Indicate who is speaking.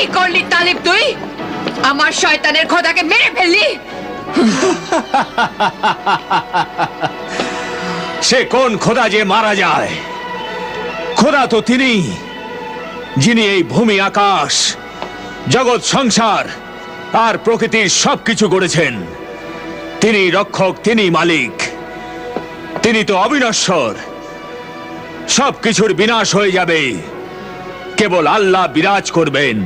Speaker 1: কি করলি তালিব তুই? আমার শয়তানের খোদাকে মেরে ফেললি।
Speaker 2: সে কোন খোদা যে মারা যায়? খোদা তো তিনি, যিনি এই ভূমি, আকাশ, জগৎ, সংসার আর প্রকৃতির সবকিছু গড়েছেন। তিনি রক্ষক, তিনি মালিক, তিনি তো অবিনশ্বর। সবকিছুর বিনাশ হয়ে যাবে, কেবল আল্লাহ বিরাজ করবেন।